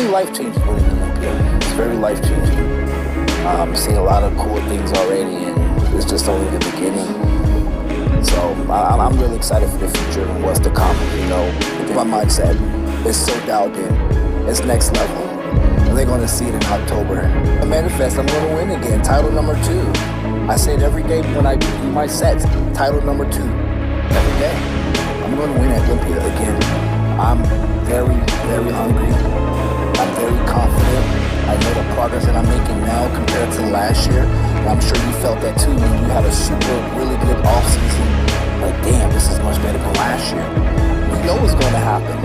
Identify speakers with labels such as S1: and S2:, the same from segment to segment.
S1: me, life-changing winning the Olympia. It's very life-changing. I've seen a lot of cool things already, and it's just only the beginning. So I'm really excited for the future and what's to come. You know, my mindset is so dialed in. It's next level. And they're going to see it in October. I manifest, I'm going to win again. Title number 2. I say it every day when I do my sets. Title number 2. Every day. I'm going to win at Olympia again. I'm very, very hungry. I'm very confident. I know the progress that I'm making now compared to last year. And I'm sure you felt that too when you had a super, really good offseason. Like, damn, this is much better than last year. You know what's going to happen.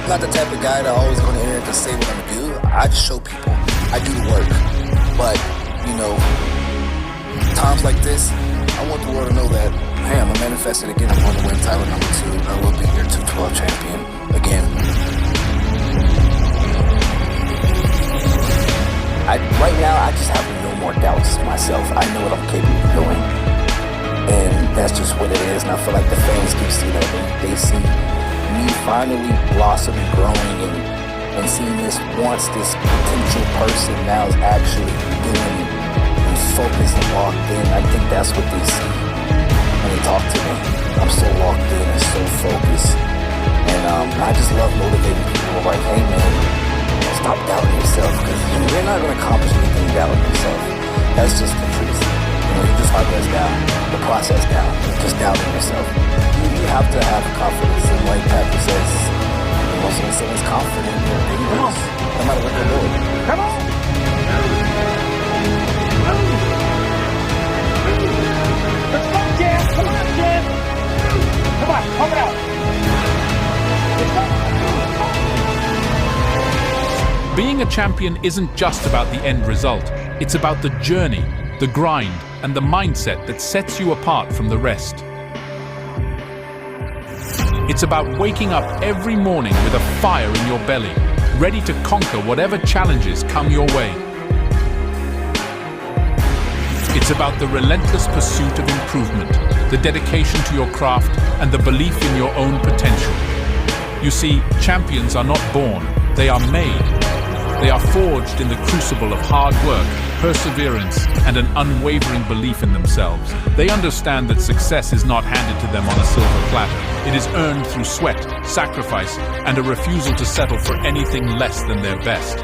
S1: I'm not the type of guy that always go to the internet to say what I'm gonna do. I just show people. I do the work. But, you know, times like this, I want the world to know that, hey, I'm manifesting again. I'm going to win title number 2. I will be your 212 champion again. Right now, I just have no more doubts myself. I know what I'm capable of doing. And that's just what it is. And I feel like the fans keep seeing that. They see me finally blossoming, growing, and seeing this potential person now is actually doing it and focused and locked in. I think that's what they see when they talk to me. I'm so locked in and so focused. And I just love motivating people like, hey man, stop doubting yourself, because you're not going to accomplish anything doubting yourself. That's just the truth. You know, you just progress down, the process down, just doubting yourself. You have to have confidence, and like Patrick says, most of someone's confident, they're dangerous, no matter what they're doing.
S2: Come on! Let's go, Jim! Come on, Jim! Come on, pump it out! Let's go!
S3: Being a champion isn't just about the end result. It's about the journey, the grind, and the mindset that sets you apart from the rest. It's about waking up every morning with a fire in your belly, ready to conquer whatever challenges come your way. It's about the relentless pursuit of improvement, the dedication to your craft, and the belief in your own potential. You see, champions are not born, they are made. They are forged in the crucible of hard work, perseverance, and an unwavering belief in themselves. They understand that success is not handed to them on a silver platter. It is earned through sweat, sacrifice, and a refusal to settle for anything less than their best.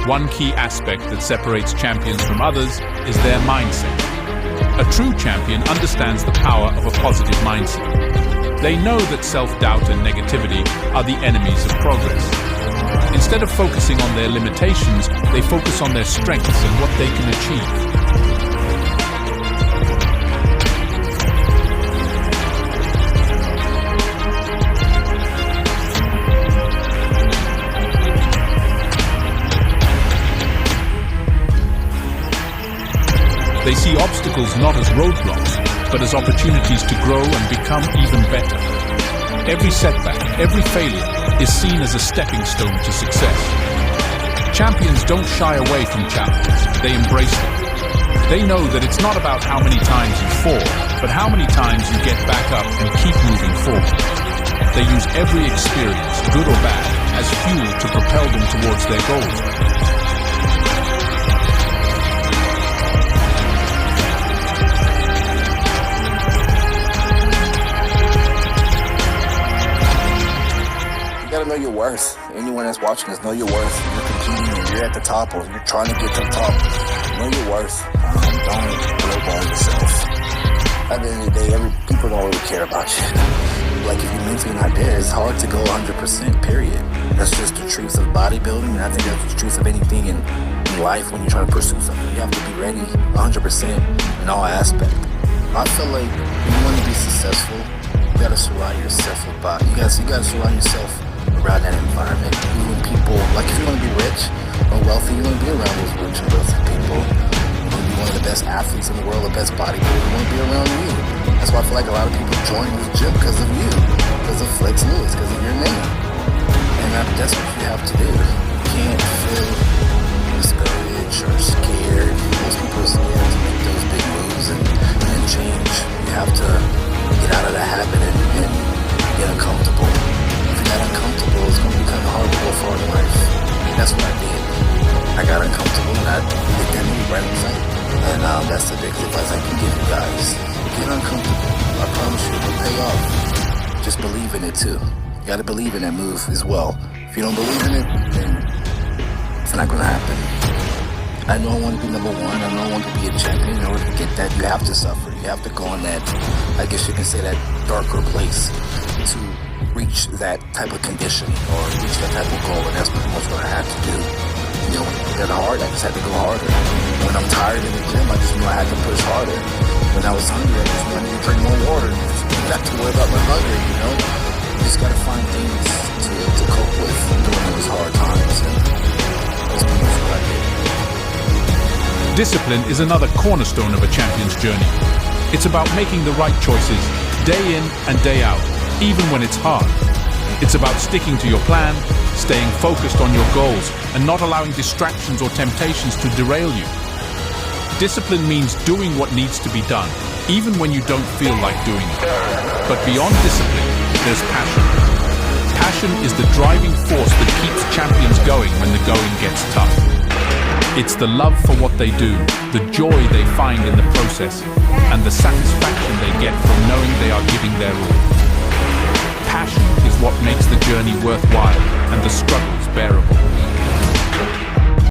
S3: One key aspect that separates champions from others is their mindset. A true champion understands the power of a positive mindset. They know that self-doubt and negativity are the enemies of progress. Instead of focusing on their limitations, they focus on their strengths and what they can achieve. They see obstacles not as roadblocks, but as opportunities to grow and become even better. Every setback, every failure is seen as a stepping stone to success. Champions don't shy away from challenges, they embrace them. They know that it's not about how many times you fall, but how many times you get back up and keep moving forward. They use every experience, good or bad, as fuel to propel them towards their goals.
S1: You gotta know your worth. Anyone that's watching this, know your worth. You're competing and you're at the top, or you're trying to get to the top. Know your worth. Don't lowball yourself. At the end of the day, people don't really care about you. Like, if you're mentally not there, it's hard to go 100%, period. That's just the truth of bodybuilding, and I think that's the truth of anything in life when you're trying to pursue something. You have to be ready 100% in all aspects. I feel like when you want to be successful, you gotta surround yourself with body. You gotta surround yourself around that environment. Even people, like, if you want to be rich or wealthy, you want to be around those rich and wealthy people. You want to be one of the best athletes in the world, the best bodybuilder. You want to be around you. That's why I feel like a lot of people join this gym because of you, because of Flex Lewis, because of your name. And that's what you have to do. You feel discouraged or scared. Most people are scared to make those big moves and change. You have to get out of the habit and get uncomfortable. If you get uncomfortable, it's going to be kind of hard to go far in life. That's what I did. I got uncomfortable and I hit that knee right in sight. And that's the biggest advice I can give you guys. Get uncomfortable. I promise you it'll pay off. Just believe in it too. You gotta believe in that move as well. If you don't believe in it, then it's not gonna happen. I know I want to be number one. I know I want to be a champion. In order to get that, you have to suffer. You have to go in that, I guess you can say, that darker place to reach that type of condition or reach that type of goal. And that's pretty much what I had to do. You know, when it got hard, I just had to go harder. When I'm tired in the gym, I just knew I had to push harder. When I was hungry, I just wanted to drink more water. Not to worry about my hunger, you know? You just gotta find things to cope with during those hard times. And that's pretty much what I did.
S3: Discipline is another cornerstone of a champion's journey. It's about making the right choices, day in and day out, even when it's hard. It's about sticking to your plan, staying focused on your goals, and not allowing distractions or temptations to derail you. Discipline means doing what needs to be done, even when you don't feel like doing it. But beyond discipline, there's passion. Passion is the driving force that keeps champions going when the going gets tough. It's the love for what they do, the joy they find in the process, and the satisfaction they get from knowing they are giving their all. Passion is what makes the journey worthwhile and the struggles bearable.